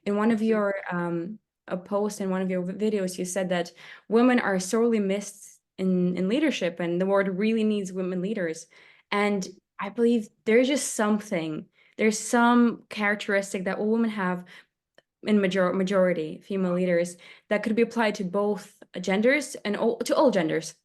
in one of your a post in one of your videos, you said that women are sorely missed in leadership, and the world really needs women leaders. And I believe there's some characteristic that all women have in majority female leaders that could be applied to both genders and to all genders,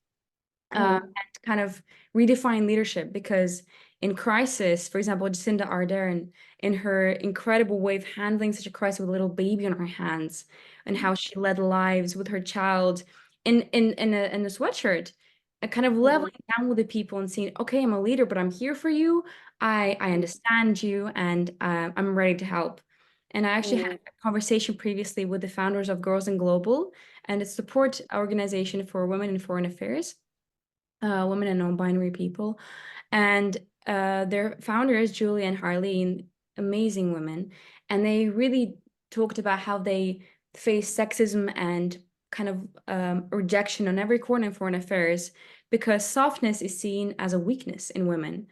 and kind of redefine leadership. Because in crisis, for example, Jacinda Ardern, in her incredible way of handling such a crisis with a little baby on her hands, and how she led lives with her child in a sweatshirt, and kind of leveling down with the people and saying, okay, I'm a leader, but I'm here for you. I understand you, and I'm ready to help. And I actually had a conversation previously with the founders of Girls in Global, and it's a support organization for women in foreign affairs, women and non-binary people. And their founders, Julie and Harleen, amazing women. And they really talked about how they face sexism and kind of rejection on every corner in foreign affairs, because softness is seen as a weakness in women,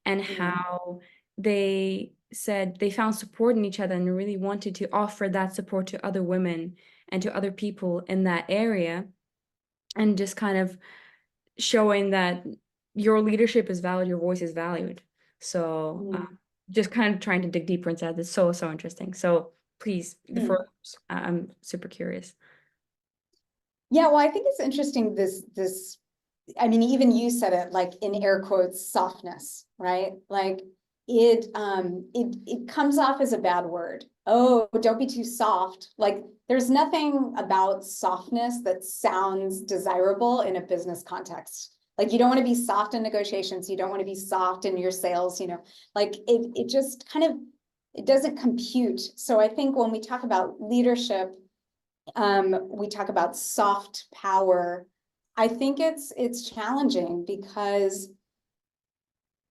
and how they said they found support in each other and really wanted to offer that support to other women and to other people in that area, and just kind of showing that your leadership is valued, your voice is valued. So just kind of trying to dig deeper into that. It's so, so interesting. So please, before I'm super curious. Yeah, well, I think it's interesting, I mean, even you said it, like in air quotes, softness, right? Like it comes off as a bad word. Oh, don't be too soft. Like there's nothing about softness that sounds desirable in a business context. Like you don't want to be soft in negotiations. You don't want to be soft in your sales, like it just kind of, it doesn't compute. So I think when we talk about leadership, we talk about soft power. I think it's challenging because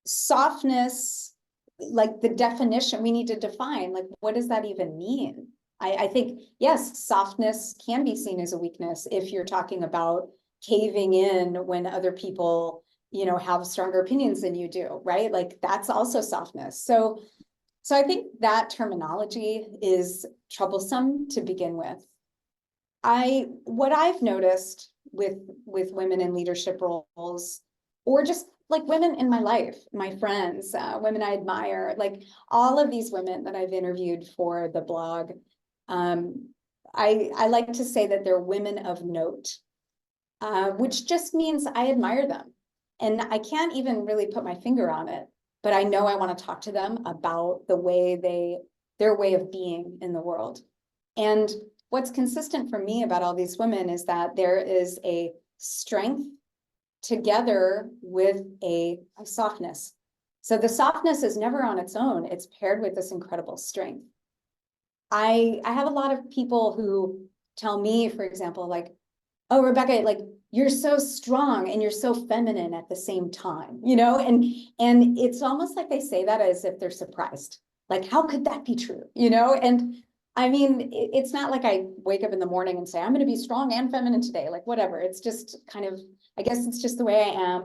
softness, like the definition, we need to define, like, what does that even mean? I think, yes, softness can be seen as a weakness if you're talking about caving in when other people, have stronger opinions than you do, right? Like that's also softness. So I think that terminology is troublesome to begin with. What I've noticed with women in leadership roles, or just like women in my life, my friends, women I admire, like all of these women that I've interviewed for the blog, I like to say that they're women of note, which just means I admire them. And I can't even really put my finger on it, but I know I want to talk to them about their way of being in the world. And what's consistent for me about all these women is that there is a strength together with a softness. So the softness is never on its own. It's paired with this incredible strength. I have a lot of people who tell me, for example, like, oh, Rebecca, like you're so strong and you're so feminine at the same time, and it's almost like they say that as if they're surprised. Like, how could that be true? And I mean, it's not like I wake up in the morning and say, I'm going to be strong and feminine today, like whatever. It's just kind of, I guess it's just the way I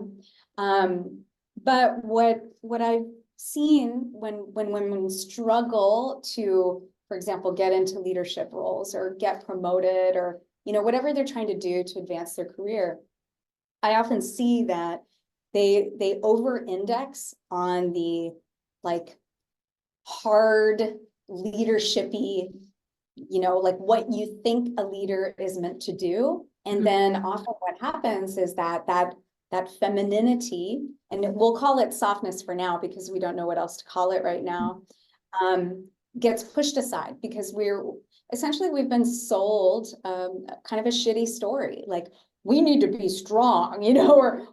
am. But what I've seen when women struggle to, for example, get into leadership roles or get promoted or, whatever they're trying to do to advance their career, I often see that they over-index on the like hard leadershipy, like what you think a leader is meant to do. And then often what happens is that femininity, and we'll call it softness for now because we don't know what else to call it right now, gets pushed aside because we've been sold kind of a shitty story. Like, we need to be strong,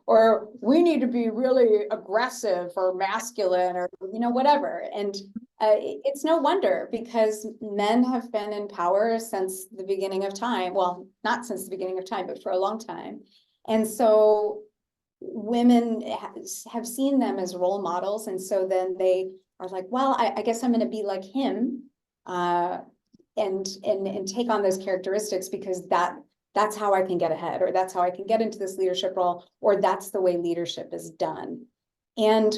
or we need to be really aggressive or masculine or, whatever. And it's no wonder, because men have been in power since the beginning of time. Well, not since the beginning of time, but for a long time. And so women have seen them as role models. And so then they are like, well, I guess I'm going to be like him, and take on those characteristics because that's how I can get ahead, or that's how I can get into this leadership role, or that's the way leadership is done. And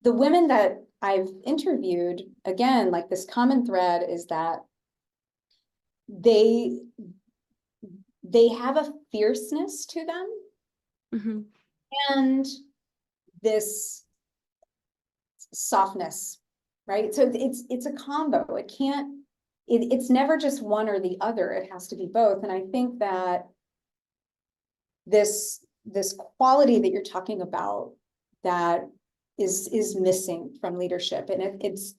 the women that I've interviewed, again, like this common thread is that they have a fierceness to them, Mm-hmm. and this softness, right? So it's a combo. It's never just one or the other. It has to be both. And I think that this quality that you're talking about that is missing from leadership. And it's,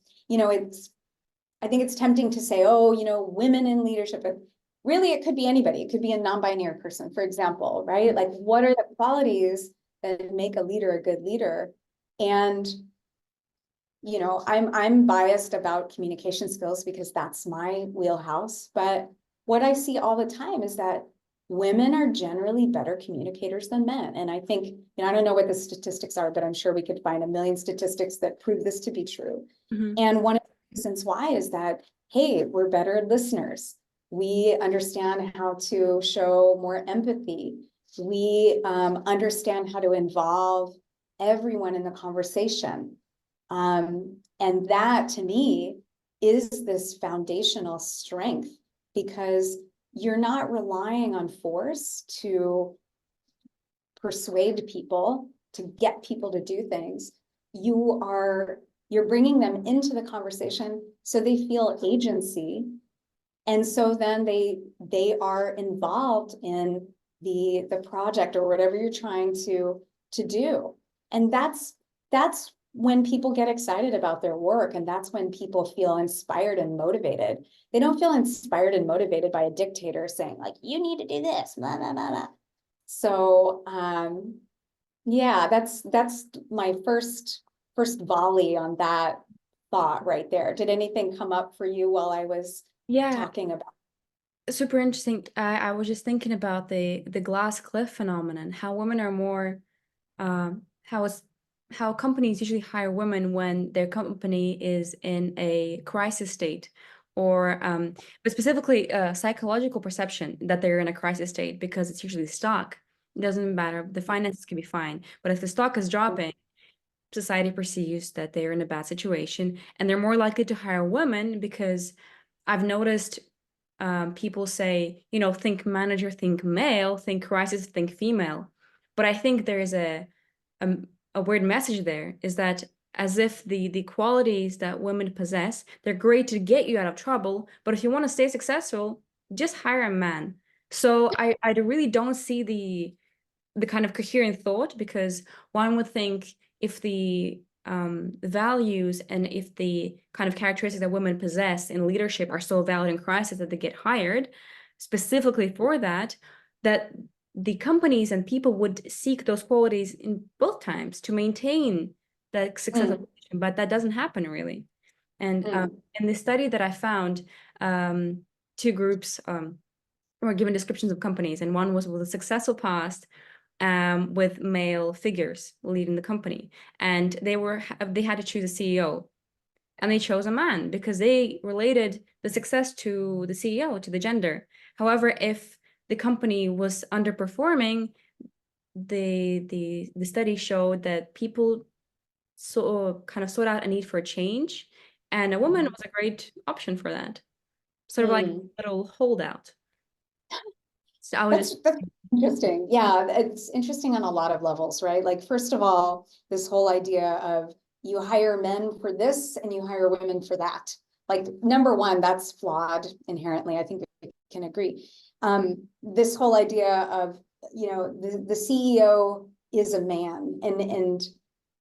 I think it's tempting to say, oh, women in leadership, but really it could be anybody. It could be a non-binary person, for example, right? Like, what are the qualities that make a leader a good leader? And I'm biased about communication skills because that's my wheelhouse. But what I see all the time is that women are generally better communicators than men. And I think, I don't know what the statistics are, but I'm sure we could find a million statistics that prove this to be true. Mm-hmm. And one of the reasons why is that, hey, we're better listeners. We understand how to show more empathy. We understand how to involve everyone in the conversation. And that to me is this foundational strength, because you're not relying on force to persuade people, to get people to do things. You're bringing them into the conversation so they feel agency. And so then they are involved in the project or whatever you're trying to do. And that's when people get excited about their work, and that's when people feel inspired and motivated. They don't feel inspired and motivated by a dictator saying, like, you need to do this, blah, blah, blah, blah. So yeah, that's my first volley on that thought right there. Did anything come up for you while I was Yeah, talking about? super interesting. I was just thinking about the glass cliff phenomenon, how women are more, how companies usually hire women when their company is in a crisis state, or but specifically psychological perception that they're in a crisis state, because it's usually stock. It doesn't matter. The finances can be fine, but if the stock is dropping, society perceives that they're in a bad situation, and they're more likely to hire women because I've noticed people say, think manager, think male, think crisis, think female. But I think there is a, a weird message there, is that as if the qualities that women possess, they're great to get you out of trouble, but if you want to stay successful, just hire a man. So I really don't see the kind of coherent thought, because one would think if the values and if the kind of characteristics that women possess in leadership are so valid in crisis that they get hired specifically for that, that the companies and people would seek those qualities in both times to maintain the success of the position, but that doesn't happen really. And in the study that I found, two groups were given descriptions of companies, and one was with a successful past with male figures leading the company, and they had to choose a CEO, and they chose a man because they related the success to the CEO, to the gender. However, if the company was underperforming, the study showed that people kind of sought out a need for a change, and a woman was a great option for that, sort of like a little holdout. So I was just That's interesting. Yeah, it's interesting on a lot of levels, right? Like, first of all, this whole idea of you hire men for this and you hire women for that. Like, number one, that's flawed inherently. I think we can agree. This whole idea of, the CEO is a man, and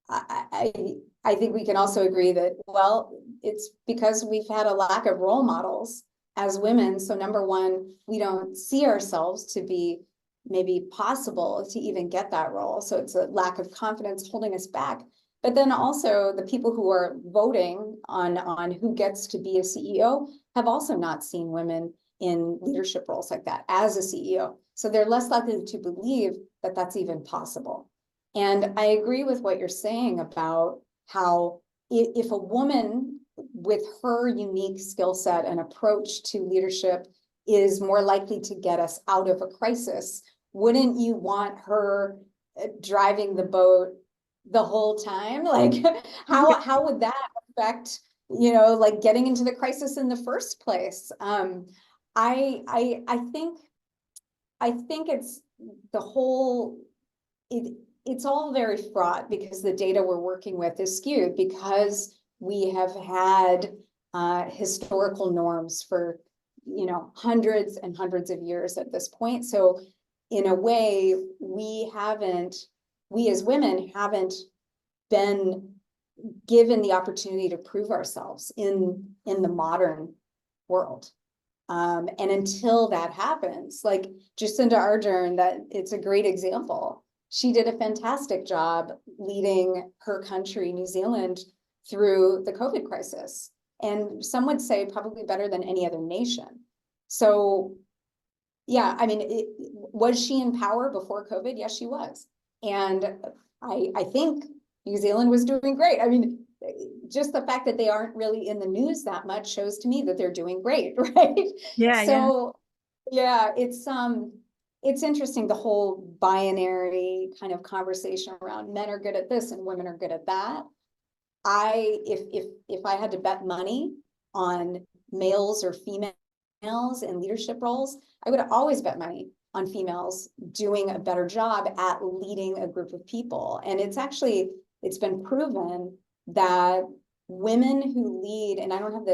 I think we can also agree that, well, it's because we've had a lack of role models as women. So number one, we don't see ourselves to be maybe possible to even get that role. So it's a lack of confidence holding us back. But then also the people who are voting on who gets to be a CEO have also not seen women in leadership roles like that as a CEO. So they're less likely to believe that that's even possible. And I agree with what you're saying about how if a woman with her unique skill set and approach to leadership is more likely to get us out of a crisis, wouldn't you want her driving the boat the whole time? Like, how would that affect, like, getting into the crisis in the first place? I think it's the whole, it's all very fraught because the data we're working with is skewed because we have had historical norms for, hundreds and hundreds of years at this point. So in a way, we as women haven't been given the opportunity to prove ourselves in the modern world. And until that happens, like Jacinda Ardern, that it's a great example. She did a fantastic job leading her country, New Zealand, through the COVID crisis. And some would say probably better than any other nation. So, yeah, I mean, was she in power before COVID? Yes, she was. And I think New Zealand was doing great. I mean, just the fact that they aren't really in the news that much shows to me that they're doing great, right? Yeah, yeah. So yeah, it's interesting, the whole binary kind of conversation around men are good at this and women are good at that. If I had to bet money on males or females in leadership roles, I would always bet money on females doing a better job at leading a group of people. And it's been proven that women who lead, and I don't have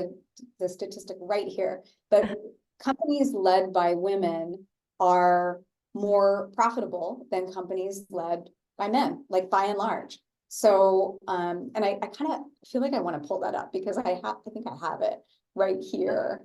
the statistic right here, but companies led by women are more profitable than companies led by men, like by and large. So, and I kind of feel like I want to pull that up because I think I have it right here.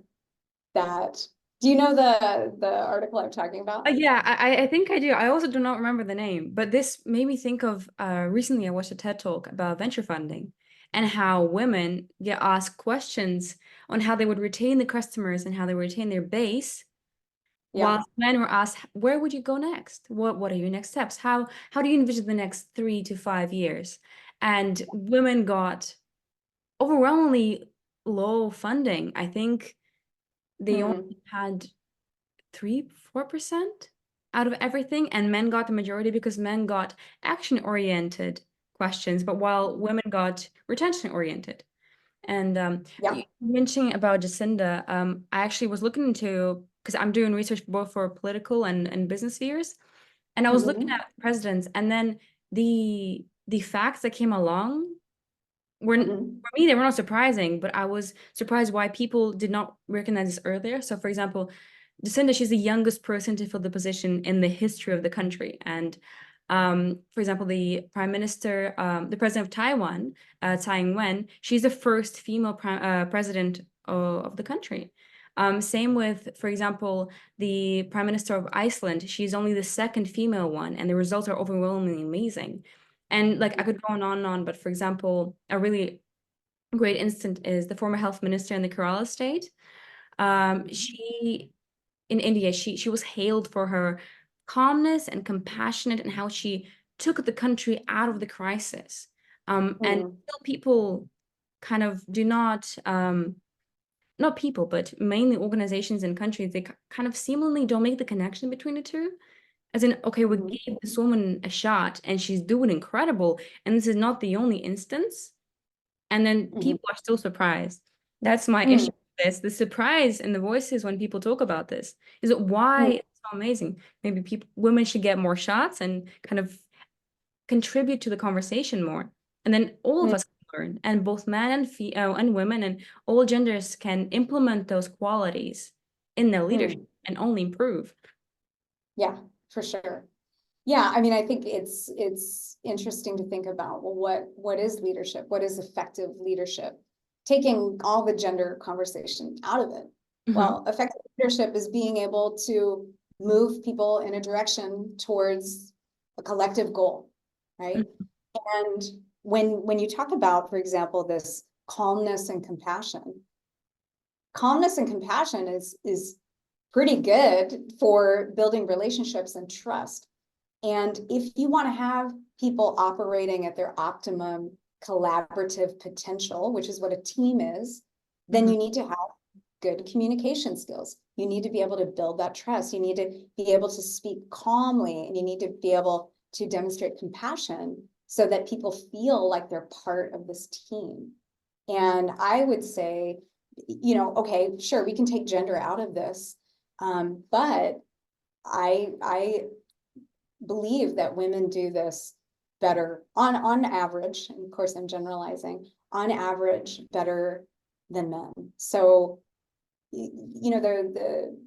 That, do you know the article I'm talking about? Yeah, I think I do. I also do not remember the name, but this made me think of recently I watched a TED talk about venture funding and how women get asked questions on how they would retain the customers and how they would retain their base, Yeah. while men were asked, where would you go next? What are your next steps? How do you envision the next 3 to 5 years? And women got overwhelmingly low funding. I think they only Hmm. had 3-4% out of everything, and men got the majority because men got action-oriented questions, but while women got retention-oriented. And Yeah. you mentioning about Jacinda, I actually was looking into, because I'm doing research both for political and business spheres, and I was looking Hmm. at presidents, and then the facts that came along were, Hmm. for me, they were not surprising, but I was surprised why people did not recognize this earlier. So, for example, Jacinda, she's the youngest person to fill the position in the history of the country. And for example, the prime minister, the president of Taiwan, Tsai Ing-wen, she's the first female president of the country. Same with, for example, the prime minister of Iceland. She's only the second female one, and the results are overwhelmingly amazing. And like I could go on and on, but for example, a really great instance is the former health minister in the Kerala state. She in India, she was hailed for her calmness and compassionate and how she took the country out of the crisis. And Hmm. still people kind of do not, not people, but mainly organizations and countries, they kind of seemingly don't make the connection between the two. As in, okay, we Hmm. gave this woman a shot and she's doing incredible, and this is not the only instance. And then Hmm. people are still surprised. That's my issue Hmm. with this. The surprise in the voices when people talk about this is it why Hmm. it's so amazing. Maybe women should get more shots and kind of contribute to the conversation more. And then all of Hmm. us can learn, and both men and women and all genders can implement those qualities in their leadership Hmm. and only improve. Yeah, for sure. Yeah, I mean, I think it's interesting to think about, well, what is leadership? What is effective leadership? Taking all the gender conversation out of it. Mhm. Well, effective leadership is being able to move people in a direction towards a collective goal, right? And when you talk about, for example, this calmness and compassion is pretty good for building relationships and trust. And if you want to have people operating at their optimum collaborative potential, which is what a team is, then Mhm. you need to have good communication skills. You need to be able to build that trust. You need to be able to speak calmly, and you need to be able to demonstrate compassion so that people feel like they're part of this team. And I would say, okay, sure, we can take gender out of this, But I believe that women do this better on average, and of course I'm generalizing, on average better than men. So, you know, the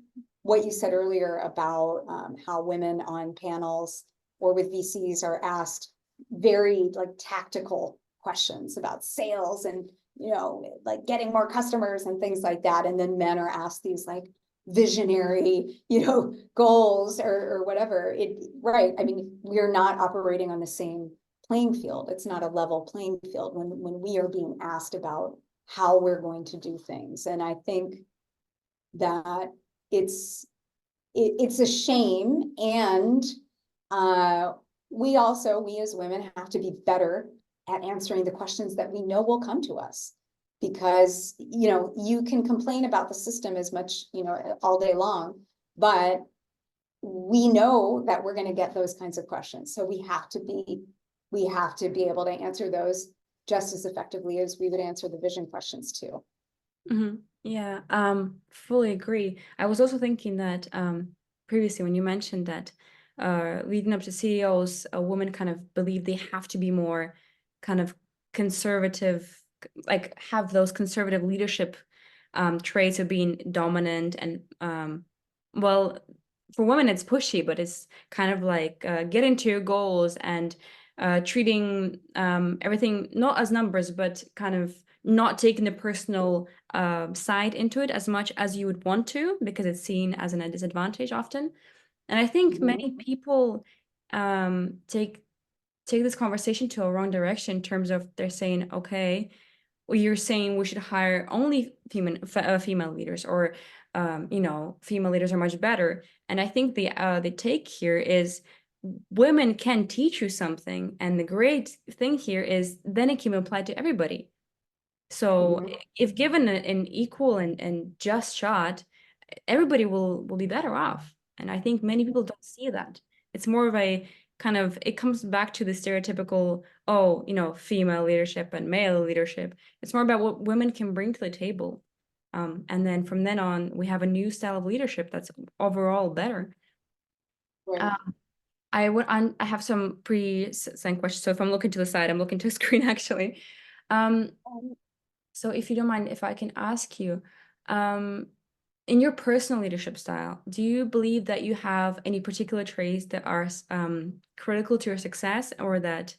what you said earlier about how women on panels or with VCs are asked very like tactical questions about sales and, you know, like getting more customers and things like that. And then men are asked these like visionary, you know, goals or whatever. Right. I mean, we're not operating on the same playing field. It's not a level playing field when we are being asked about how we're going to do things. And I think that it's a shame. And we as women have to be better at answering the questions that we know will come to us. Because, you know, you can complain about the system as much, you know, all day long, but we know that we're going to get those kinds of questions. So we have to be able to answer those just as effectively as we would answer the vision questions too. Mm-hmm. Yeah, fully agree. I was also thinking that previously when you mentioned that leading up to CEOs, a woman kind of believe they have to be more kind of conservative, like have those conservative leadership traits of being dominant and well, for women it's pushy, but it's kind of like getting to your goals and treating everything not as numbers, but kind of not taking the personal side into it as much as you would want to, because it's seen as a disadvantage often. And I think many people take this conversation to a wrong direction in terms of they're saying, okay, well, you're saying we should hire only female leaders, or you know, female leaders are much better. And I think the take here is women can teach you something, and the great thing here is then it can be applied to everybody. So if given an equal and just shot, everybody will be better off. And I think many people don't see that. It's more of a kind of, it comes back to the stereotypical, oh, you know, female leadership and male leadership. It's more about what women can bring to the table. And then from then on, we have a new style of leadership that's overall better. Right. I have some pre-sent questions. So if I'm looking to the side, I'm looking to a screen actually. Um, So if you don't mind, if I can ask you, in your personal leadership style, do you believe that you have any particular traits that are critical to your success, or that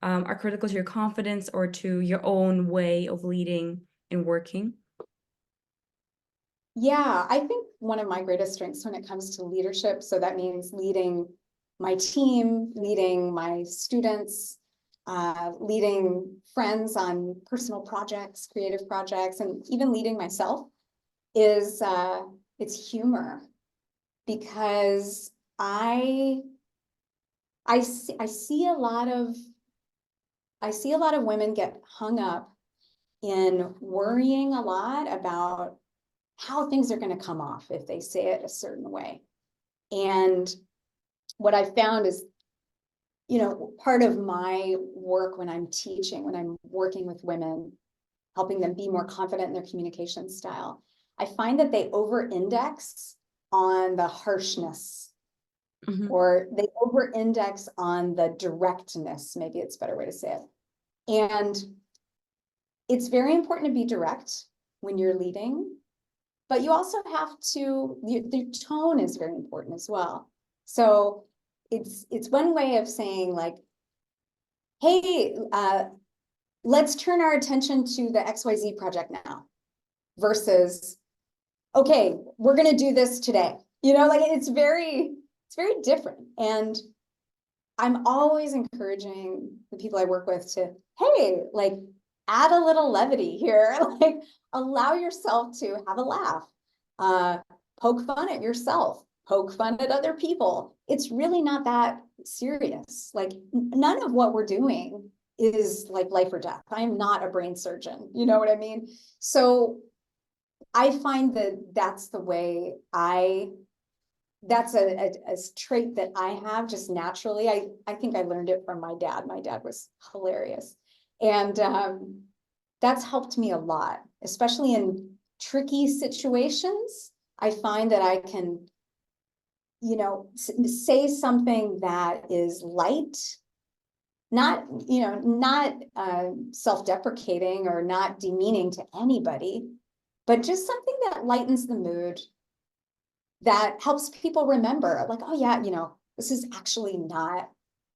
are critical to your confidence or to your own way of leading and working? Yeah, I think one of my greatest strengths when it comes to leadership, so that means leading my team, leading my students, leading friends on personal projects, creative projects, and even leading myself, is it's humor. Because I see a lot of women get hung up in worrying a lot about how things are going to come off if they say it a certain way. And what I found is, you know, part of my work when I'm teaching, when I'm working with women, helping them be more confident in their communication style, I find that they over-index on the harshness, or they over-index on the directness, maybe it's a better way to say it. And it's very important to be direct when you're leading, but you also have to, the tone is very important as well. So it's one way of saying like, hey, let's turn our attention to the XYZ project now, versus, okay, we're going to do this today. You know, like it's very different. And I'm always encouraging the people I work with to, hey, like add a little levity here, like allow yourself to have a laugh, poke fun at yourself, poke fun at other people. It's really not that serious. Like none of what we're doing is like life or death. I'm not a brain surgeon. You know what I mean? So I find that that's the way that's a trait that I have just naturally. I think I learned it from my dad. My dad was hilarious. And that's helped me a lot, especially in tricky situations. I find that I can, say something that is light, not, not self-deprecating or not demeaning to anybody, but just something that lightens the mood, that helps people remember, like, oh yeah, this is actually not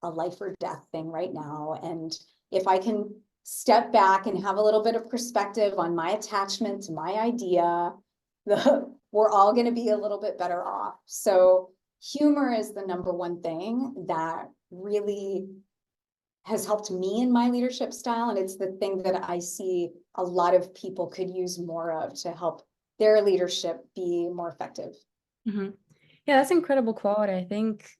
a life or death thing right now. And if I can step back and have a little bit of perspective on my attachment to my idea, we're all going to be a little bit better off. So humor is the number one thing that really has helped me in my leadership style. And it's the thing that I see a lot of people could use more of to help their leadership be more effective. Yeah, that's incredible quality. I think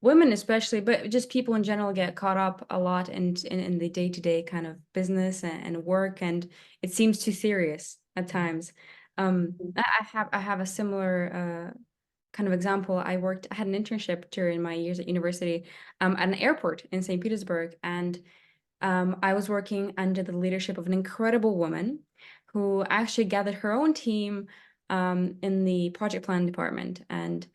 women especially, but just people in general get caught up a lot in the day-to-day kind of business and work, and it seems too serious at times. I have a similar kind of example. I had an internship during my years at university at an airport in St. Petersburg, and I was working under the leadership of an incredible woman who actually gathered her own team in the project plan department. And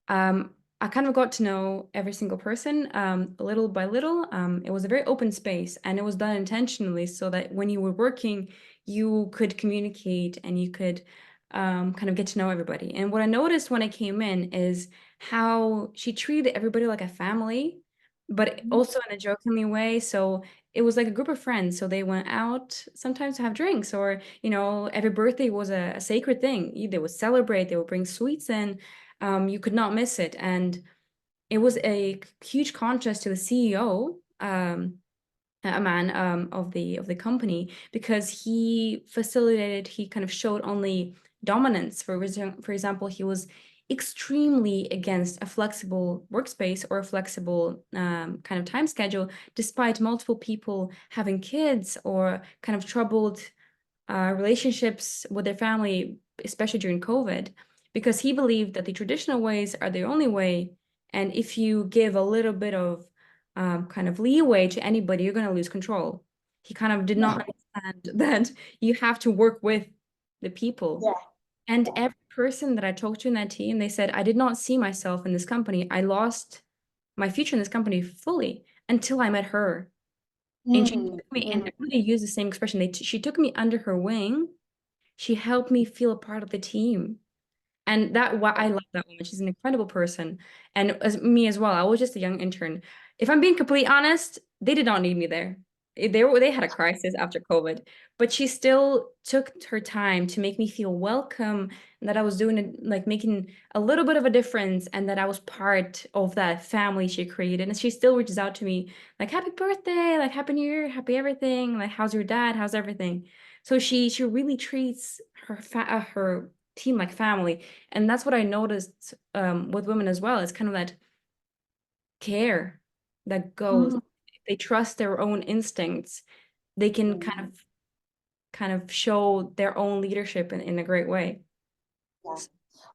um, I kind of got to know every single person little by little. It was a very open space, and it was done intentionally so that when you were working, you could communicate and you could kind of get to know everybody. And what I noticed when I came in is how she treated everybody like a family, but also in a jokingly way. So it was like a group of friends. So they went out sometimes to have drinks, or, every birthday was a sacred thing. They would celebrate, they would bring sweets in. You could not miss it. And it was a huge contrast to the CEO, a man of the company, because he kind of showed only dominance. For example, he was extremely against a flexible workspace or a flexible kind of time schedule, despite multiple people having kids or kind of troubled relationships with their family, especially during COVID, because he believed that the traditional ways are the only way. And if you give a little bit of kind of leeway to anybody, you're going to lose control. He kind of did not understand that you have to work with the people. Yeah. And every person that I talked to in that team, they said, I did not see myself in this company. I lost my future in this company fully until I met her. And she took me, and everybody used the same expression. She took me under her wing. She helped me feel a part of the team. And why I love that woman. She's an incredible person. And as me as well, I was just a young intern. If I'm being completely honest, they did not need me there. They had a crisis after COVID, but she still took her time to make me feel welcome, and that I was doing it, like making a little bit of a difference, and that I was part of that family she created. And she still reaches out to me like, happy birthday, like happy new year, happy everything, like how's your dad, how's everything. So she really treats her team like family. And that's what I noticed with women as well. It's kind of that care that goes. They trust their own instincts. They can kind of show their own leadership in a great way. Yeah.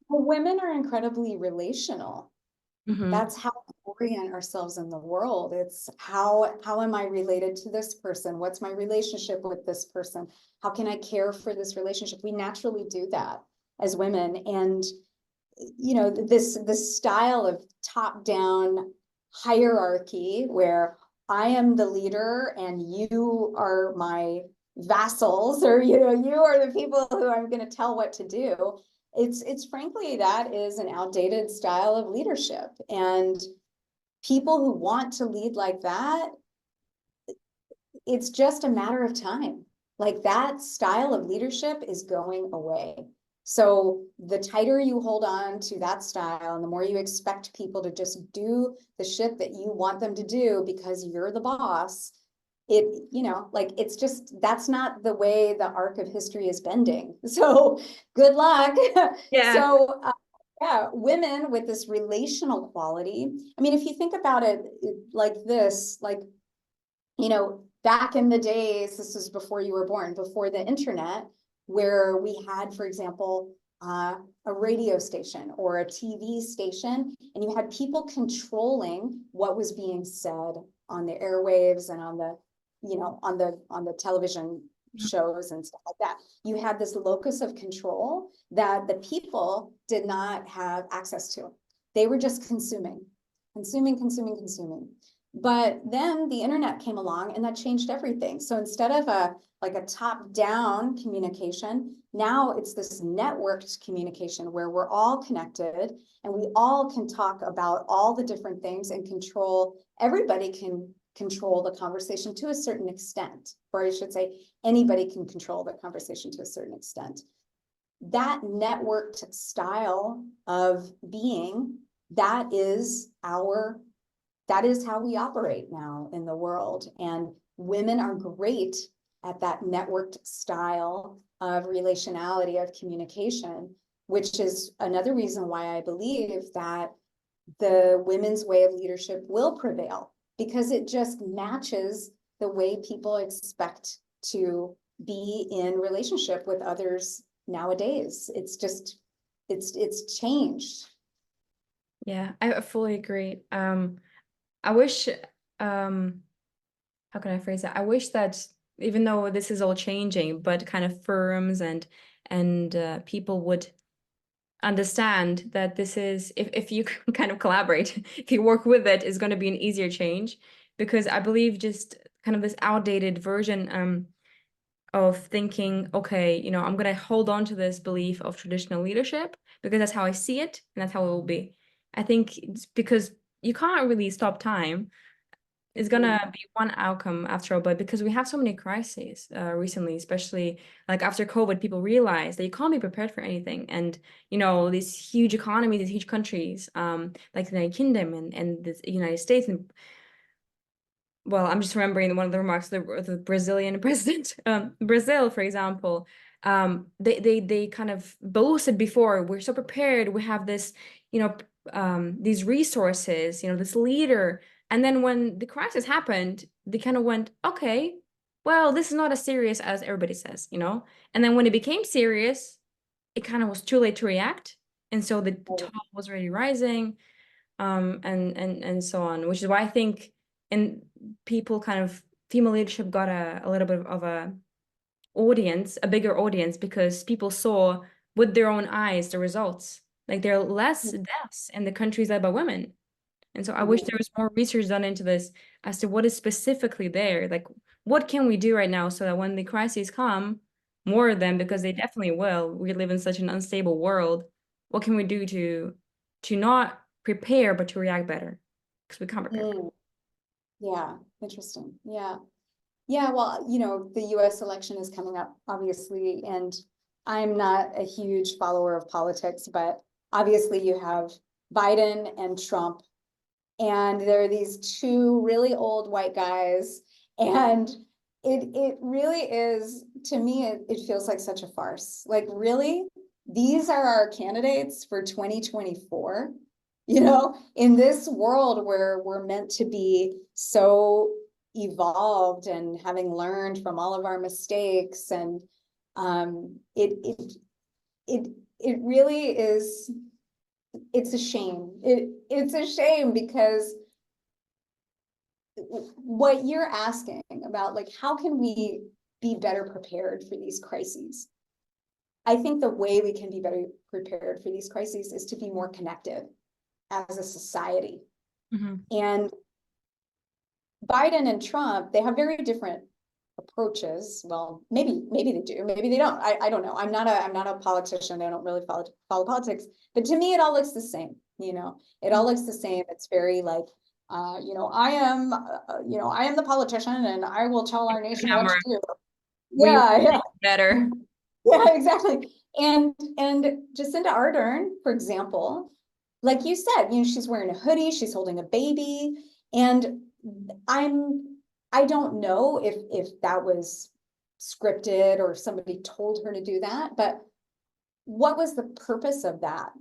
Well, women are incredibly relational. Mm-hmm. That's how we orient ourselves in the world. It's how am I related to this person? What's my relationship with this person? How can I care for this relationship? We naturally do that as women. And this style of top-down hierarchy where I am the leader and you are my vassals, or you are the people who I'm going to tell what to do. It's frankly, that is an outdated style of leadership. And people who want to lead like that, it's just a matter of time. Like, that style of leadership is going away. So the tighter you hold on to that style and the more you expect people to just do the shit that you want them to do because you're the boss, it's just, that's not the way the arc of history is bending. So good luck. Yeah. So yeah, women with this relational quality. I mean, if you think about it like this, like, back in the days, this is before you were born, before the internet, where we had, for example, a radio station or a TV station, and you had people controlling what was being said on the airwaves and on the television shows and stuff like that. You had this locus of control that the people did not have access to. They were just consuming. But then the internet came along and that changed everything. So instead of a top-down communication, now it's this networked communication where we're all connected and we all can talk about all the different things and everybody can control the conversation to a certain extent, or I should say anybody can control the conversation to a certain extent. That networked style of being, that is how we operate now in the world. And women are great at that networked style of relationality, of communication, which is another reason why I believe that the women's way of leadership will prevail, because it just matches the way people expect to be in relationship with others nowadays. It's changed. Yeah, I fully agree. I wish, how can I phrase that? I wish that even though this is all changing, but kind of firms and people would understand that this is, if you kind of collaborate, if you work with it, is going to be an easier change. Because I believe just kind of this outdated version of thinking, okay, you know, I'm going to hold on to this belief of traditional leadership because that's how I see it and that's how it will be. I think it's because you can't really stop time. It's gonna be one outcome after all, but because we have so many crises recently, especially like after COVID, people realize that you can't be prepared for anything. And you know, these huge economies, these huge countries, like the United Kingdom and the United States, and well, I'm just remembering one of the remarks of the Brazilian president, Brazil, for example. They kind of boasted before, we're so prepared, we have this, you know, these resources, you know, this leader. And then when the crisis happened, they kind of went, okay, well, this is not as serious as everybody says, you know? And then when it became serious, it kind of was too late to react. And so the tide was already rising, and so on, which is why I think in people kind of female leadership got a little bit of a audience, a bigger audience, because people saw with their own eyes the results. Like there are less deaths in the countries led by women. And so I wish there was more research done into this as to what is specifically there. Like, what can we do right now so that when the crises come, more of them, because they definitely will, we live in such an unstable world, what can we do to not prepare, but to react better? Because we can't prepare. Yeah, interesting. Yeah. Yeah, well, you know, the US election is coming up, obviously, and I'm not a huge follower of politics, but obviously you have Biden and Trump, and there are these two really old white guys, and it really is, to me, it feels like such a farce. Like, really? These are our candidates for 2024? You know, in this world where we're meant to be so evolved and having learned from all of our mistakes, and it really is, it's a shame. It's a shame, because what you're asking about, like, how can we be better prepared for these crises? I think the way we can be better prepared for these crises is to be more connected as a society. And Biden and Trump, they have very different approaches. Well, maybe they do, maybe they don't. I don't know. I'm not a politician. I don't really follow politics. But to me, it all looks the same. You know, it all looks the same. It's very like, you know, I am the politician, and I will tell our nation what to do. Yeah. Better. Yeah, exactly. And Jacinda Ardern, for example, like you said, you know, she's wearing a hoodie, she's holding a baby, and I don't know if that was scripted or if somebody told her to do that, but what was the purpose of that?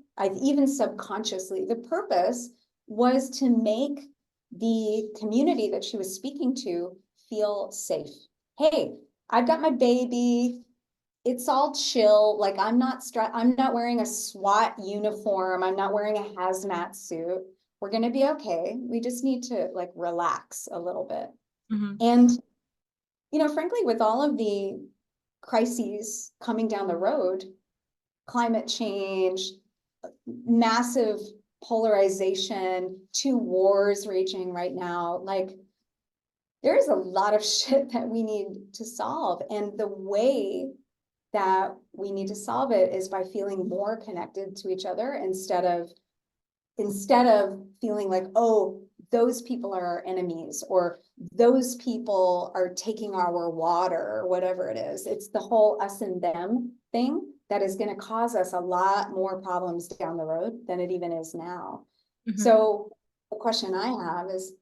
Even subconsciously, the purpose was to make the community that she was speaking to feel safe. Hey, I've got my baby. It's all chill. Like, I'm not wearing a SWAT uniform. I'm not wearing a hazmat suit. We're going to be okay. We just need to like relax a little bit. And, you know, frankly, with all of the crises coming down the road, climate change, massive polarization, 2 wars raging right now, like there's a lot of shit that we need to solve. And the way that we need to solve it is by feeling more connected to each other instead of feeling like, oh, those people are our enemies, or those people are taking our water, or whatever it is. It's the whole us and them thing that is going to cause us a lot more problems down the road than it even is now. Mhm. So the question I have is,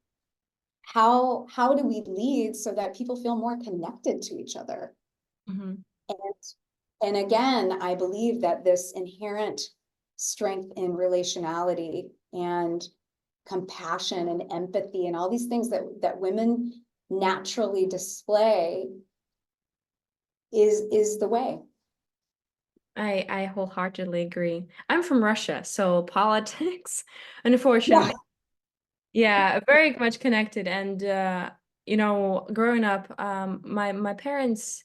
how do we lead so that people feel more connected to each other? Mhm. And again, I believe that this inherent strength in relationality and compassion and empathy and all these things that women naturally display is the way. I wholeheartedly agree. I'm from Russia, so politics, Yeah. unfortunately, yeah, very much connected. And growing up, my parents,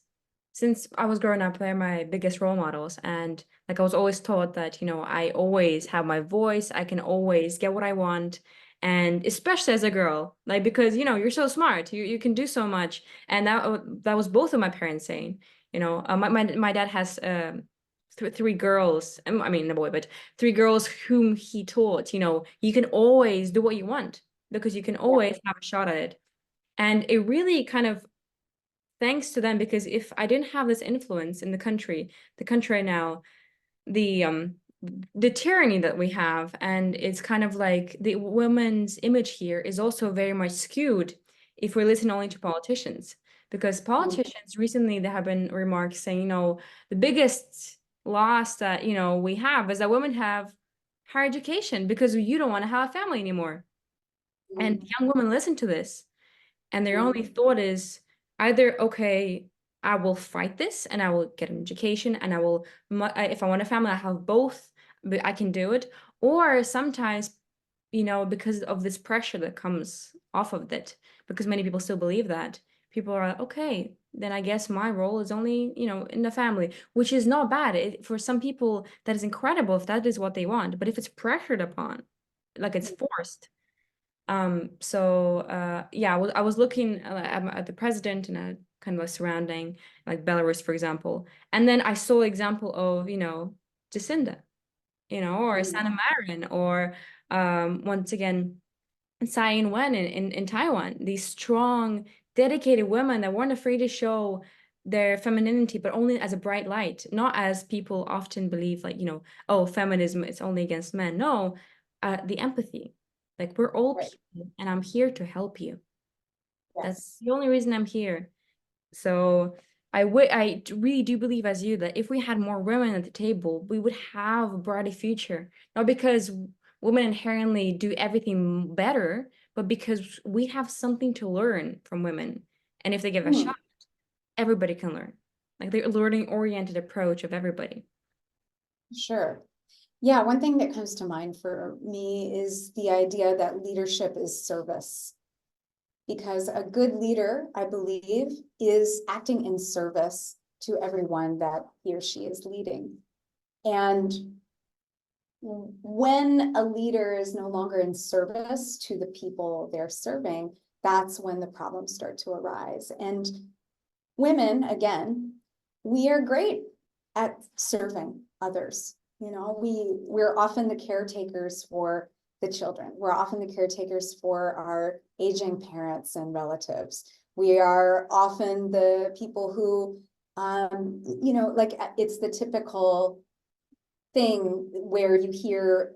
since I was growing up, they're my biggest role models. And like I was always taught that, I always have my voice, I can always get what I want. And especially as a girl, like because you're so smart, you can do so much. And that was both of my parents saying, my dad has three girls, I mean, a boy, but three girls whom he taught, you can always do what you want because you can always have a shot at it. And it really kind of thanks to them, because if I didn't have this influence in the country right now, the tyranny that we have, and it's kind of like the woman's image here is also very much skewed if we listen only to politicians. Because politicians recently, there have been remarks saying, the biggest loss that we have is that women have higher education because you don't want to have a family anymore. And young women listen to this, and their only thought is either, okay, I will fight this and I will get an education and I will, if I want a family, I have both, but I can do it. Or sometimes, because of this pressure that comes off of that, because many people still believe that, people are like, okay, then I guess my role is only, in the family, which is not bad. For some people, that is incredible if that is what they want. But if it's pressured upon, like it's forced, yeah, I was looking at the president and kind of a surrounding, like Belarus, for example. And then I saw example of, Jacinda, or Sanna Marin, or once again, Tsai Ing-wen in Taiwan, these strong, dedicated women that weren't afraid to show their femininity, but only as a bright light, not as people often believe, like, oh, feminism is only against men. No, the empathy. Like, we're all Right. people, and I'm here to help you. That's Yes. the only reason I'm here. So I really do believe, as you, that if we had more women at the table, we would have a brighter future. Not because women inherently do everything better, but because we have something to learn from women. And if they give a shot, everybody can learn. Like the learning-oriented approach of everybody. Sure. Yeah, one thing that comes to mind for me is the idea that leadership is service. Because a good leader, I believe, is acting in service to everyone that he or she is leading. And when a leader is no longer in service to the people they're serving, that's when the problems start to arise. And women, again, we are great at serving others. We're often the caretakers for the children. We're often the caretakers for our aging parents and relatives. We are often the people who, like it's the typical thing where you hear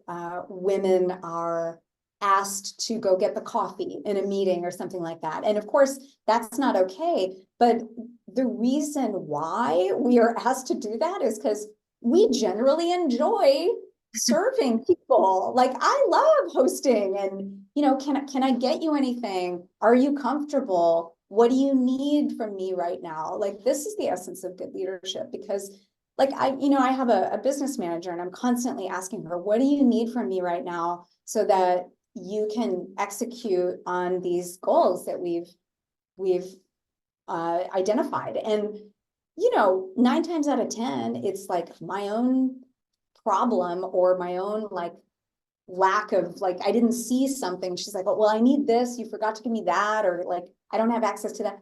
women are asked to go get the coffee in a meeting or something like that. And of course, that's not okay. But the reason why we are asked to do that is because we generally enjoy serving people. Like, I love hosting and, can I get you anything? Are you comfortable? What do you need from me right now? Like, this is the essence of good leadership, because like I have a business manager and I'm constantly asking her, what do you need from me right now so that you can execute on these goals that we've identified? And 9 times out of 10, it's like my own problem or my own like lack of like, I didn't see something. She's like, well, I need this. You forgot to give me that. Or like, I don't have access to that.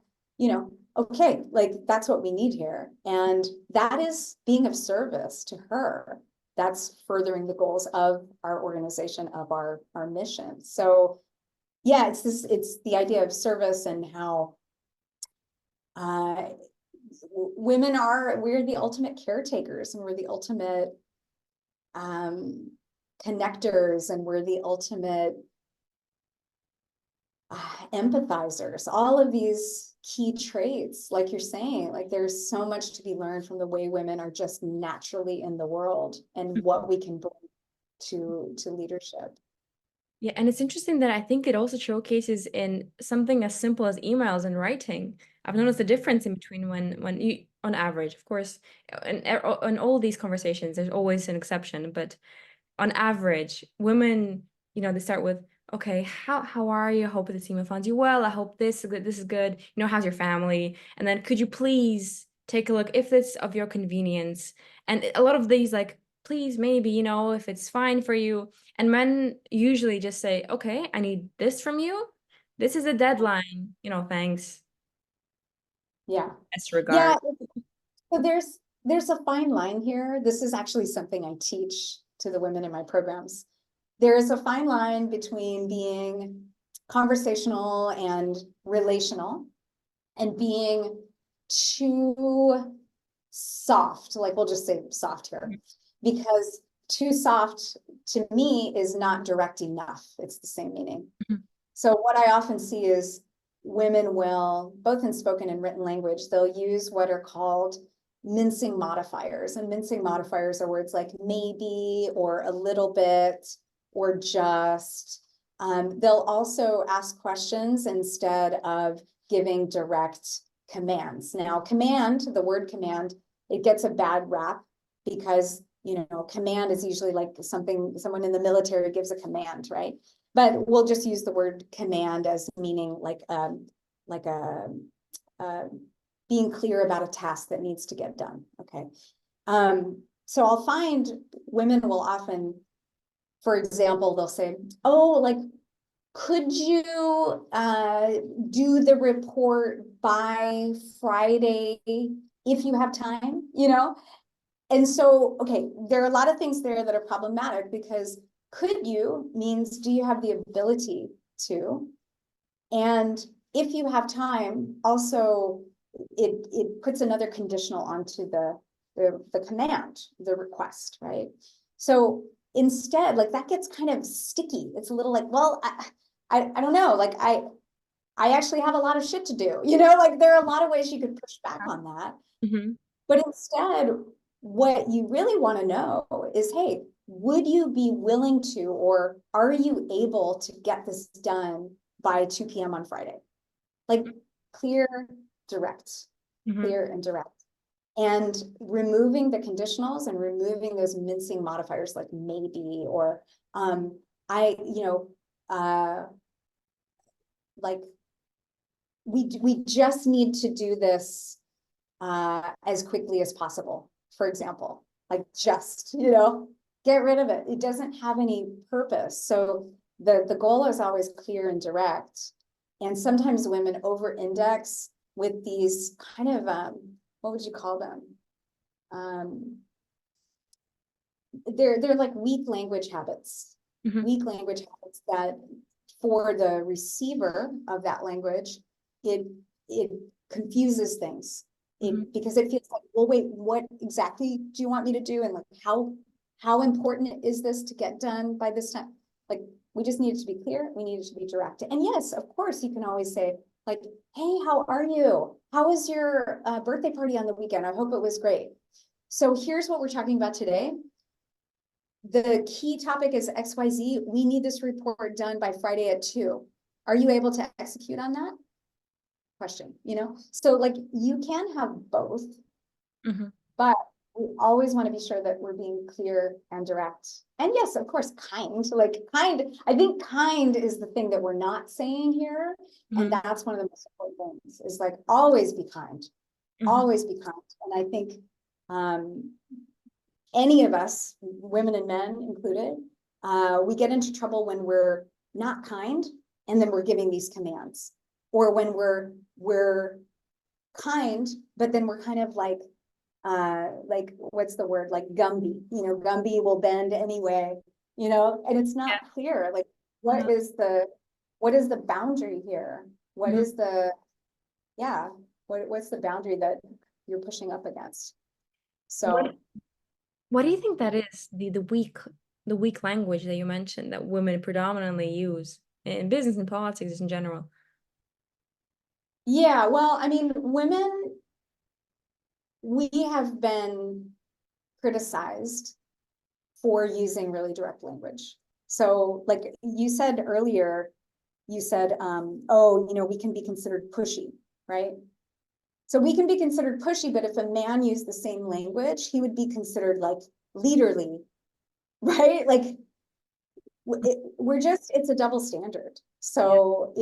Okay, like that's what we need here. And that is being of service to her. That's furthering the goals of our organization, of our mission. So yeah, it's the idea of service and how we're the ultimate caretakers and we're the ultimate connectors and we're the ultimate empathizers, all of these key traits, like you're saying, like there's so much to be learned from the way women are just naturally in the world and what we can bring to leadership. Yeah, and it's interesting that I think it also showcases in something as simple as emails and writing. I've noticed the difference in between when you, on average, of course, in all these conversations, there's always an exception, but on average, women, they start with, okay, how are you? I hope this email finds you well. I hope this is good. How's your family? And then could you please take a look if it's of your convenience? And a lot of these like, please, maybe, if it's fine for you. And men usually just say, okay, I need this from you. This is a deadline, thanks. Yeah. Best regard. Yeah. So there's a fine line here. This is actually something I teach to the women in my programs. There is a fine line between being conversational and relational and being too soft, like we'll just say soft here, because too soft to me is not direct enough. It's the same meaning. Mhm. So what I often see is women will, both in spoken and written language, they'll use what are called mincing modifiers. And mincing modifiers are words like maybe or a little bit or just. They'll also ask questions instead of giving direct commands. Now, command, the word command, it gets a bad rap because, command is usually like someone in the military gives a command, right? But we'll just use the word command as meaning like a being clear about a task that needs to get done. Okay. So I'll find women will often, for example, they'll say, oh, like, could you do the report by Friday if you have time, And so, okay, there are a lot of things there that are problematic because could you means do you have the ability to? And if you have time, also it puts another conditional onto the command, the request, right? So instead, like that gets kind of sticky. It's a little like, well, I don't know, like I actually have a lot of shit to do, like there are a lot of ways you could push back on that. Mm-hmm. But instead, what you really want to know is, hey, would you be willing to, or are you able to get this done by 2 p.m. on Friday? Like clear, direct, Mm-hmm. clear and direct. And removing the conditionals and removing those mincing modifiers like maybe, or like we just need to do this as quickly as possible, for example, like just, get rid of it. It doesn't have any purpose. So the goal is always clear and direct. And sometimes women over index with these kind of, what would you call them? They're like weak language habits, Mm-hmm. weak language habits that for the receiver of that language, it confuses things. Because it feels like, well, wait, what exactly do you want me to do? And like, how important is this to get done by this time? Like, we just need it to be clear. We need it to be direct. And yes, of course, you can always say like, hey, how are you? How was your birthday party on the weekend? I hope it was great. So here's what we're talking about today. The key topic is XYZ. We need this report done by Friday at 2. Are you able to execute on that? Question, So like you can have both, Mm-hmm. but we always want to be sure that we're being clear and direct. And yes, of course, kind, I think kind is the thing that we're not saying here. Mm-hmm. And that's one of the most important things is like always be kind. always be kind. And I think any of us, women and men included, we get into trouble when we're not kind and then we're giving these commands, or when we're kind, but then we're kind of like what's the word, like Gumby, Gumby will bend anyway, and it's not clear, like what is the boundary here? What is the, yeah, what's the boundary that you're pushing up against? So What do you think that is, the weak language that you mentioned that women predominantly use in business and politics in general? yeah, well, I mean, women, we have been criticized for using really direct language. So like you said earlier, you said, oh, we can be considered pushy, right? So we can be considered pushy, but if a man used the same language, he would be considered like leaderly, right? Like it's a double standard. So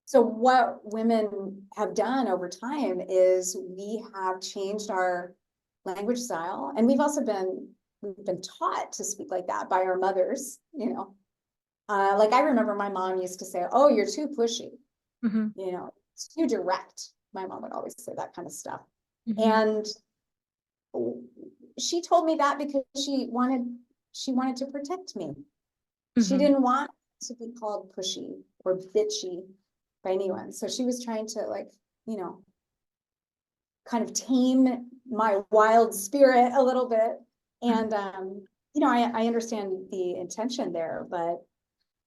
so what women have done over time is we have changed our language style, and we've been taught to speak like that by our mothers, like I remember my mom used to say, oh, you're too pushy, it's too direct. My mom would always say that kind of stuff. And she told me that because she wanted to protect me. She didn't want to be called pushy or bitchy by anyone. So she was trying to kind of tame my wild spirit a little bit. And, I understand the intention there, but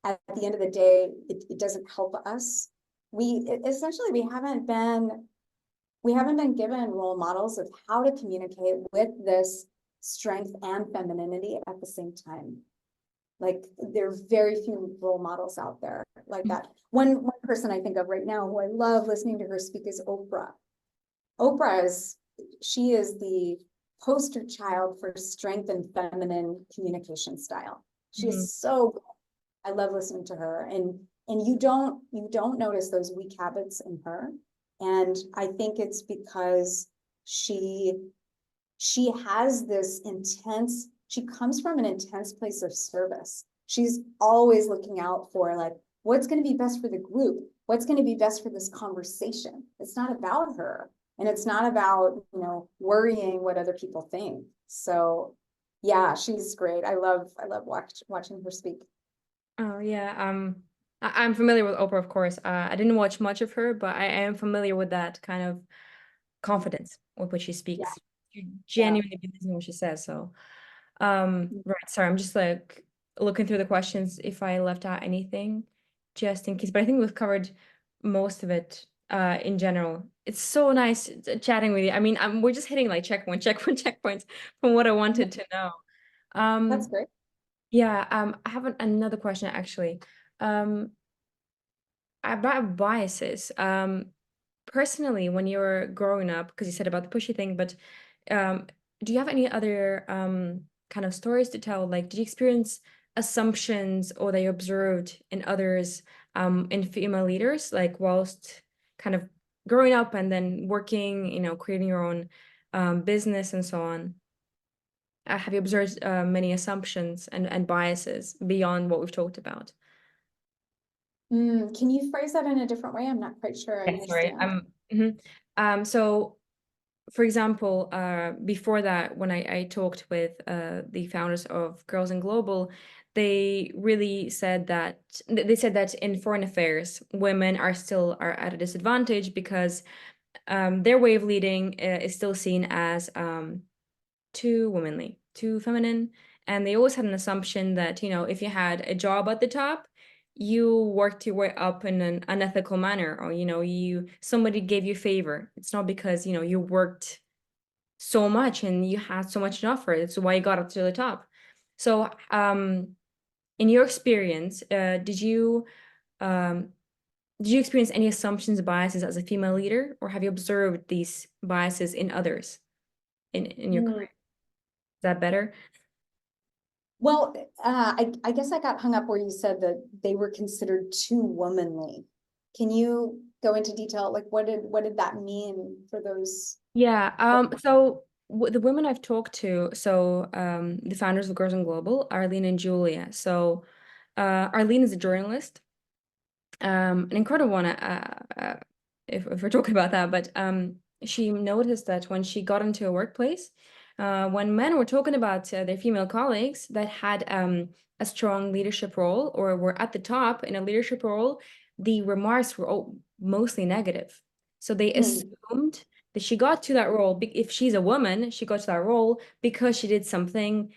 at the end of the day, it doesn't help us. Essentially, we haven't been given role models of how to communicate with this strength and femininity at the same time. Like there are very few role models out there like that. One person I think of right now who I love listening to her speak is Oprah. She is the poster child for strength and feminine communication style. She is so good. I love listening to her, and you don't notice those weak habits in her. And I think it's because she has this intense, she comes from an intense place of service. She's always looking out for like, what's going to be best for the group? What's going to be best for this conversation? It's not about her. And it's not about, worrying what other people think. So yeah, she's great. I love watching her speak. Oh yeah, I'm familiar with Oprah, of course. I didn't watch much of her, but I am familiar with that kind of confidence with which she Yeah. speaks. You genuinely believe in what she says. So, right. Sorry, I'm just like looking through the questions if I left out anything, just in case. But I think we've covered most of it. In general, it's so nice chatting with you. I mean, we're just hitting like checkpoints from what I wanted to know. That's Um, great. yeah. I have another question actually. Um, about biases. Personally, when you were growing up, because you said about the pushy thing, but um, do you have any other kind of stories to tell? Like, did you experience assumptions or that you observed in others in female leaders, like whilst kind of growing up and then working, creating your own business and so on? Have you observed many assumptions and biases beyond what we've talked about? Can you phrase that in a different way? I'm not quite sure I Yeah, sorry. understand. So for example, before that, when I talked with the founders of Girls in Global, they really said that in foreign affairs, women are at a disadvantage because their way of leading is still seen as too womanly, too feminine, and they always had an assumption that if you had a job at the top, you worked your way up in an unethical manner, or somebody gave you favor. It's not because you worked so much and you had so much to offer. That's why you got up to the top. So, in your experience, um, did you experience any assumptions, biases as a female leader, or have you observed these biases in others in your career? Mm, Is that better? Well, I guess I got hung up where you said that they were considered too womanly. Can you go into detail? Like, what did that mean for those? Yeah. So the women I've talked to, so the founders of Girls on Global, Arlene and Julia. So Arlene is a journalist, an incredible one, if we're talking about that. But she noticed that when she got into a workplace, when men were talking about their female colleagues that had a strong leadership role or were at the top in a leadership role, the remarks were mostly negative. So they Mm, assumed that she got to that role. If she's a woman, she got to that role because she did something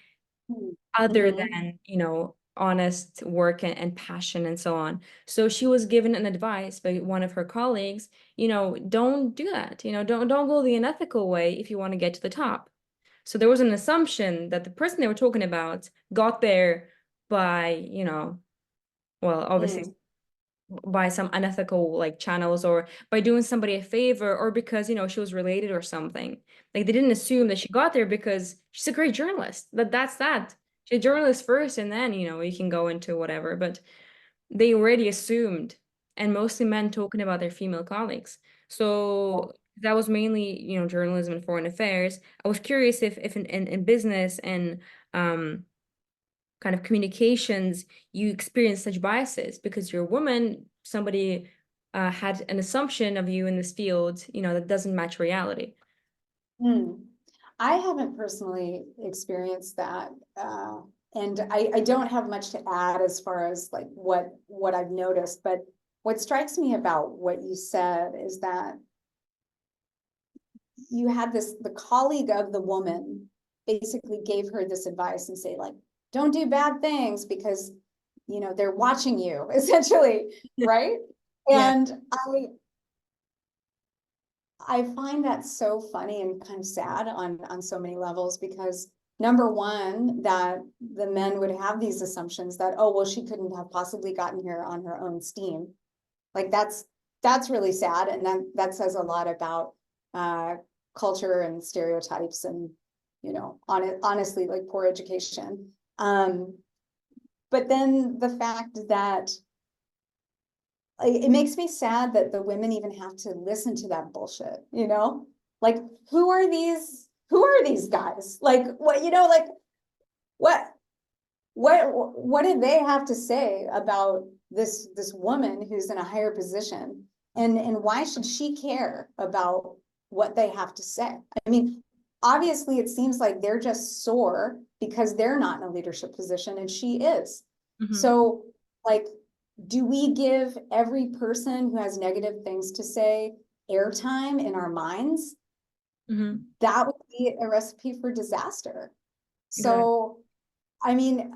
mm, other mhm, than, honest work and passion and so on. So she was given an advice by one of her colleagues, don't do that. Don't go the unethical way if you want to get to the top. So there was an assumption that the person they were talking about got there by, well, obviously mm, by some unethical like channels or by doing somebody a favor or because she was related or something. Like they didn't assume that she got there because she's a great journalist. That's that. She's a journalist first and then you can go into whatever, but they already assumed, and mostly men talking about their female colleagues. So that was mainly journalism and foreign affairs. I was curious if in business and kind of communications, you experience such biases because you're a woman, somebody had an assumption of you in this field, that doesn't match reality. mm. I haven't personally experienced that. And I don't have much to add as far as like what I've noticed, but what strikes me about what you said is that you had the colleague of the woman basically gave her this advice and say like, don't do bad things because, they're watching you essentially, right? Yeah. And I find that so funny and kind of sad on so many levels because number one, that the men would have these assumptions that, oh, well, she couldn't have possibly gotten here on her own steam. Like that's really sad. And that says a lot about culture and stereotypes and, honestly, like poor education. But then the fact that it makes me sad that the women even have to listen to that bullshit, like who are these guys, like what, like what what did they have to say about this woman who's in a higher position, and why should she care about what they have to say? I mean, obviously it seems like they're just sore because they're not in a leadership position and she is. Hmm. So like, do we give every person who has negative things to say airtime in our minds? Hmm. That would be a recipe for disaster. Exactly. So I mean,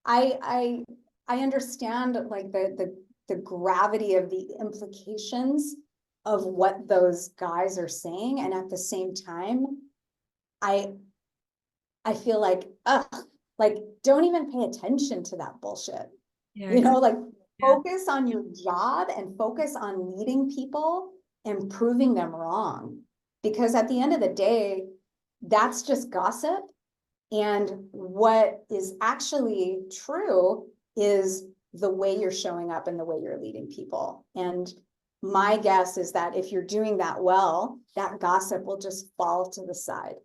I I understand like the gravity of the implications of what those guys are saying, and at the same time, I I feel like don't even pay attention to that bullshit. Yeah, exactly. Like Yeah. focus on your job and focus on leading people and proving them wrong. Because at the end of the day, that's just gossip. And what is actually true is the way you're showing up and the way you're leading people. And my guess is that if you're doing that well, that gossip will just fall to the side.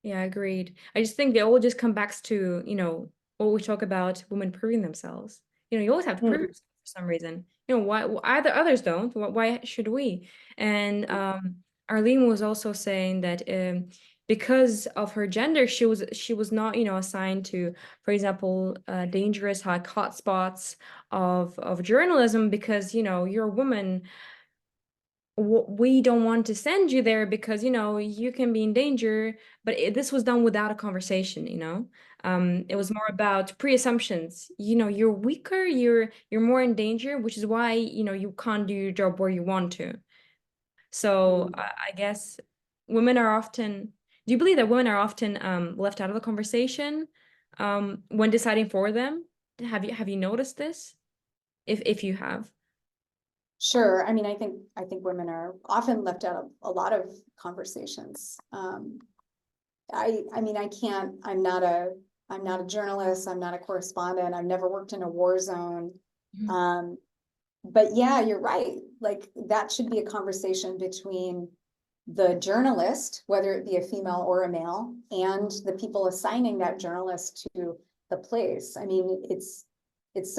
Yeah, agreed. I just think they all just come back to, what we talk about women proving themselves. You always have to prove Mm. yourself for some reason. Why either others don't? Why should we? And Arlene was also saying that because of her gender, she was not, assigned to, for example, dangerous hot spots of journalism because, you're a woman. We don't want to send you there because you can be in danger, but this was done without a conversation. It was more about pre-assumptions. You're weaker, you're more in danger, which is why you can't do your job where you want to. So Mm. I guess women are often do you believe that women are often left out of the conversation when deciding for them? Have you noticed this, if you have? Sure. I mean, I think women are often left out of a lot of conversations. I mean, I can't, I'm not a journalist, I'm not a correspondent, I've never worked in a war zone. Mhm. Um, but yeah, you're right. Like that should be a conversation between the journalist, whether it be a female or a male, and the people assigning that journalist to the place. I mean, it's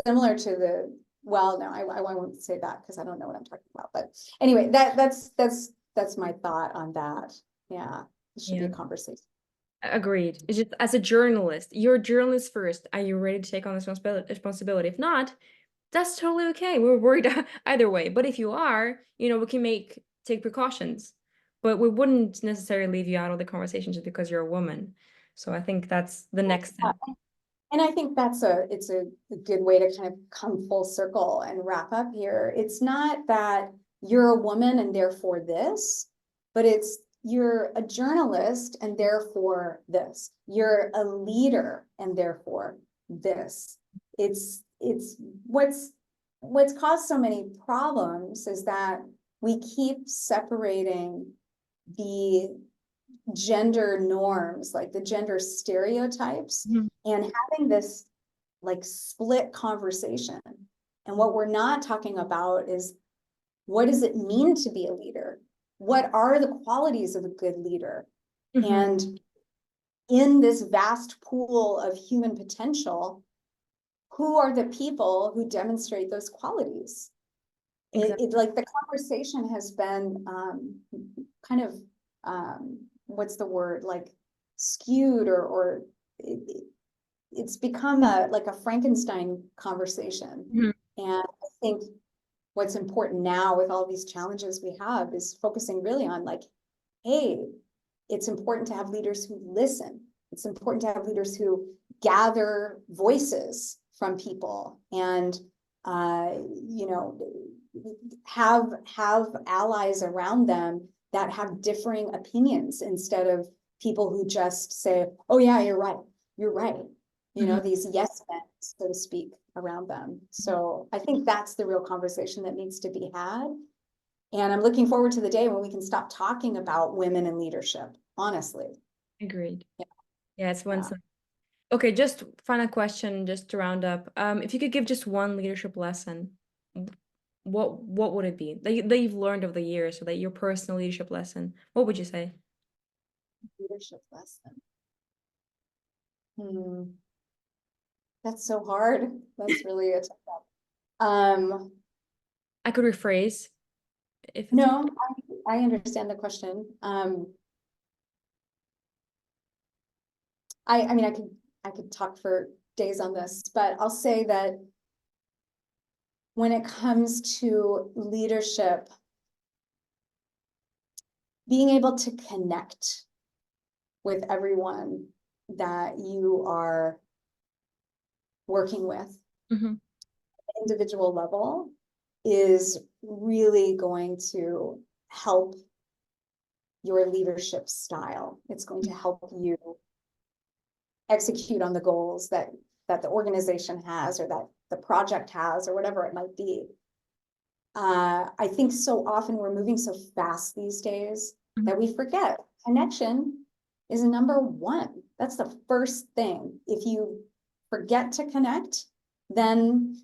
similar to the, well, no, I won't say that because I don't know what I'm talking about. But anyway, that's my thought on that. Yeah, it should be Yeah. a conversation. Agreed. It's just as a journalist, you're a journalist first. Are you ready to take on this responsibility? If not, that's totally okay. We're worried either way. But if you are, we can take precautions. But we wouldn't necessarily leave you out of the conversation just because you're a woman. So I think that's the next step. And I think it's a good way to kind of come full circle and wrap up here. It's not that you're a woman and therefore this, but it's you're a journalist and therefore this. You're a leader and therefore this. It's what's caused so many problems is that we keep separating the gender norms, like the gender stereotypes, Mhm. and having this like split conversation. And what we're not talking about is what does it mean to be a leader? What are the qualities of a good leader? Mhm. And in this vast pool of human potential, who are the people who demonstrate those qualities? Exactly. Like the conversation has been kind of what's the word, like skewed, or it's become like a Frankenstein conversation. Mhm. And I think what's important now with all these challenges we have is focusing really on like, hey, it's important to have leaders who listen. It's important to have leaders who gather voices from people and you know, have allies around them that have differing opinions instead of people who just say, oh yeah, you're right, you're right. You know, Mhm. these yes men, so to speak, around them. So I think that's the real conversation that needs to be had. And I'm looking forward to the day when we can stop talking about women in leadership, honestly. Agreed. Yeah. Yeah, it's one Yeah. side. Okay, just final question, just to round up. If you could give just one leadership lesson, what would it be that you've learned over the years, so that your personal leadership lesson, what would you say? Leadership lesson. Hmm. That's so hard. That's really a tough one. I could rephrase if it's okay. No, I understand the question. I mean, I could talk for days on this, but I'll say that when it comes to leadership, being able to connect with everyone that you are working with, Mhm. individual level, is really going to help your leadership style. It's going to help you execute on the goals that the organization has, or that the project has, or whatever it might be. I think so often we're moving so fast these days Mhm. that we forget connection is number one. That's the first thing. If you forget to connect, then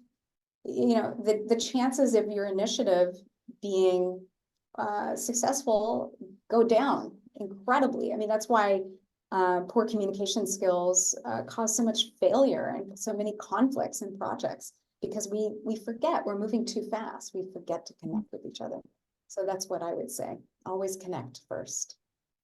the chances of your initiative being successful go down incredibly. I mean, that's why poor communication skills cause so much failure and so many conflicts in projects, because we forget, we're moving too fast. We forget to connect with each other. So that's what I would say. Always connect first.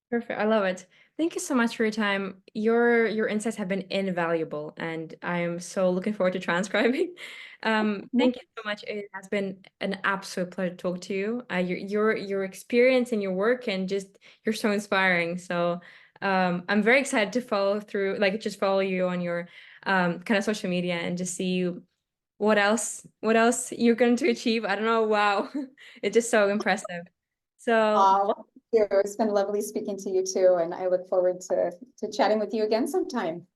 Perfect. I love it. Thank you so much for your time. Your insights have been invaluable, and I am so looking forward to transcribing. Thank you so much. It has been an absolute pleasure to talk to you. Your experience and your work, and just you're so inspiring. So I'm very excited to follow through, like just follow you on your kind of social media, and just see you what else you're going to achieve. I don't know. Wow. It's just so impressive. So Well, thank you. It's been lovely speaking to you too, and I look forward to chatting with you again sometime.